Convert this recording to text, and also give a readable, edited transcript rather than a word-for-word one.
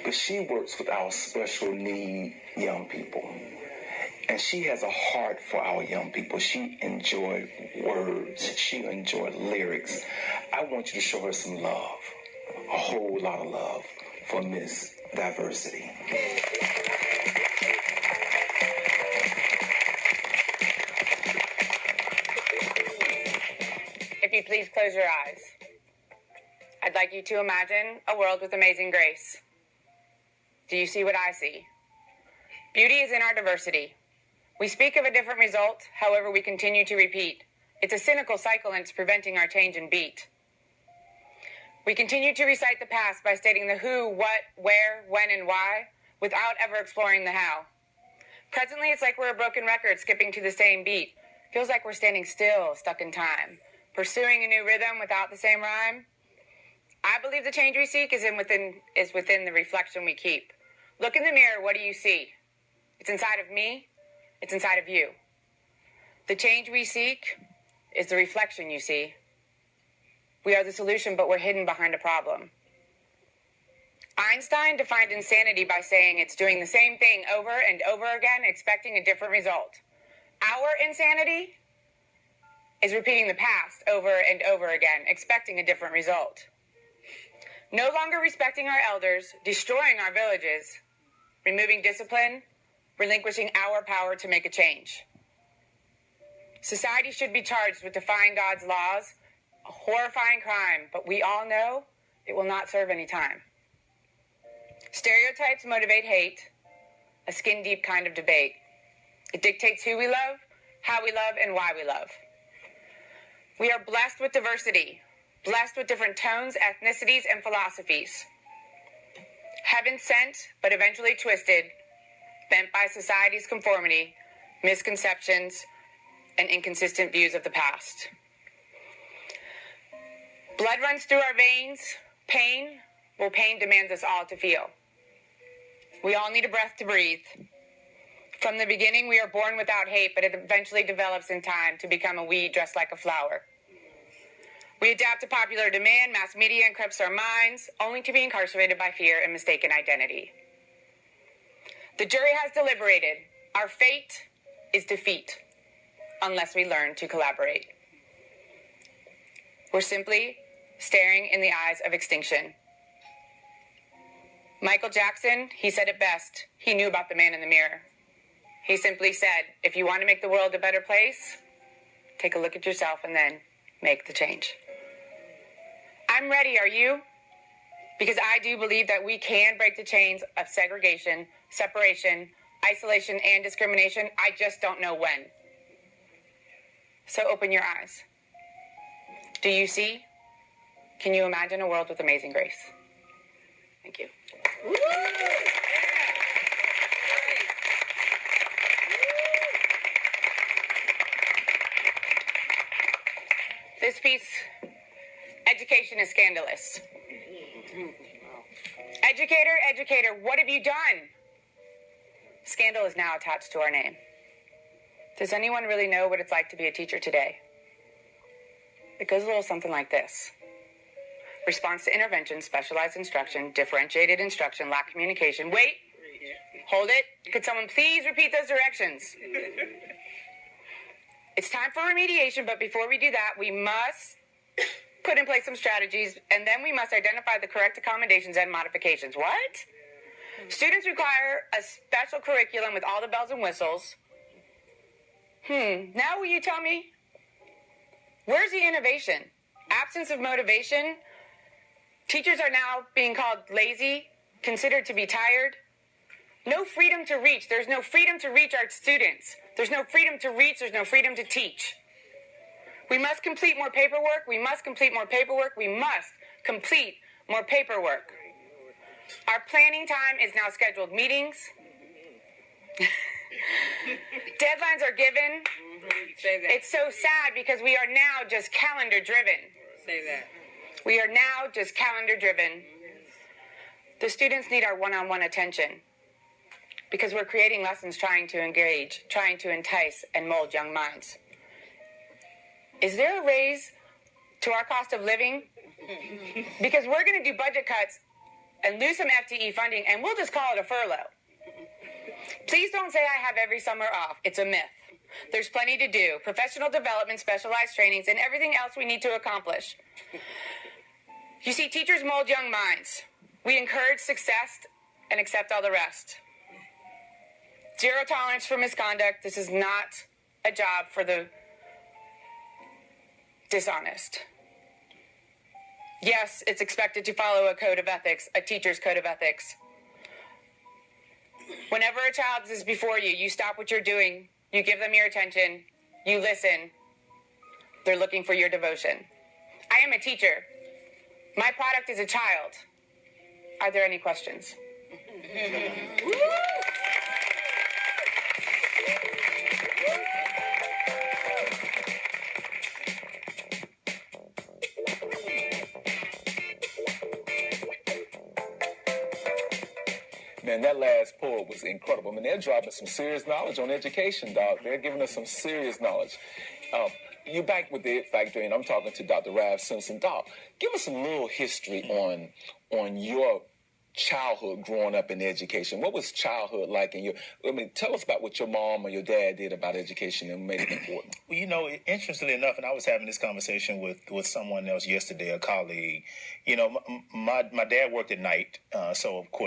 but she works with our special need young people. And she has a heart for our young people. She enjoys words. She enjoys lyrics. I want you to show her some love, a whole lot of love for Miss Diversity. If you please close your eyes. I'd like you to imagine a world with amazing grace. Do you see what I see? Beauty is in our diversity. We speak of a different result, however we continue to repeat. It's a cynical cycle and it's preventing our change in beat. We continue to recite the past by stating the who, what, where, when, and why, without ever exploring the how. Presently, it's like we're a broken record skipping to the same beat. Feels like we're standing still, stuck in time, pursuing a new rhythm without the same rhyme. I believe the change we seek is within the reflection we keep. Look in the mirror, what do you see? It's inside of me. It's inside of you. The change we seek is the reflection you see. We are the solution, but we're hidden behind a problem. Einstein defined insanity by saying it's doing the same thing over and over again, expecting a different result. Our insanity is repeating the past over and over again, expecting a different result. No longer respecting our elders, destroying our villages, removing discipline, relinquishing our power to make a change. Society should be charged with defying God's laws, a horrifying crime, but we all know it will not serve any time. Stereotypes motivate hate, a skin-deep kind of debate. It dictates who we love, how we love, and why we love. We are blessed with diversity, blessed with different tones, ethnicities, and philosophies. Heaven sent, but eventually twisted, bent by society's conformity, misconceptions, and inconsistent views of the past. Blood runs through our veins. Pain demands us all to feel. We all need a breath to breathe. From the beginning, we are born without hate, but it eventually develops in time to become a weed dressed like a flower. We adapt to popular demand, mass media encrypts our minds, only to be incarcerated by fear and mistaken identity. The jury has deliberated. Our fate is defeat, unless we learn to collaborate. We're simply staring in the eyes of extinction. Michael Jackson, he said it best. He knew about the man in the mirror. He simply said, if you want to make the world a better place, take a look at yourself and then make the change. I'm ready, are you? Because I do believe that we can break the chains of segregation, separation, isolation, and discrimination. I just don't know when. So open your eyes. Do you see? Can you imagine a world with amazing grace? Thank you. This piece, education is scandalous. Educator, what have you done? Scandal is now attached to our name. Does anyone really know what it's like to be a teacher today? It goes a little something like this. Response to intervention, specialized instruction, differentiated instruction, lack communication. Wait, hold it. Could someone please repeat those directions? It's time for remediation, but before we do that, we must put in place some strategies, and then we must identify the correct accommodations and modifications. What? Students require a special curriculum with all the bells and whistles. Now will you tell me? Where's the innovation? Absence of motivation? Teachers are now being called lazy, considered to be tired. No freedom to reach. There's no freedom to reach our students. There's no freedom to reach. There's no freedom to teach. We must complete more paperwork. We must complete more paperwork. We must complete more paperwork. Our planning time is now scheduled meetings. Deadlines are given. Say that. It's so sad because we are now just calendar driven. Say that. We are now just calendar driven. The students need our one-on-one attention because we're creating lessons trying to engage, trying to entice and mold young minds. Is there a raise to our cost of living? Because we're going to do budget cuts and lose some FTE funding, and we'll just call it a furlough. Please don't say I have every summer off. It's a myth. There's plenty to do. Professional development, specialized trainings, and everything else we need to accomplish. You see, teachers mold young minds. We encourage success and accept all the rest. Zero tolerance for misconduct. This is not a job for the dishonest. Yes, it's expected to follow a code of ethics, a teacher's code of ethics. Whenever a child is before you, you stop what you're doing, you give them your attention, you listen. They're looking for your devotion. I am a teacher. My product is a child. Are there any questions? Man, that last poll was incredible. I mean, they're dropping some serious knowledge on education, Doc. They're giving us some serious knowledge. You're back with the It Factory, and I'm talking to Dr. Rav Simpson. Doc, give us a little history on your childhood growing up in education. What was childhood like in tell us about what your mom or your dad did about education and made it important. Well, you know, interestingly enough, and I was having this conversation with someone else yesterday, a colleague. You know, my dad worked at night, so of course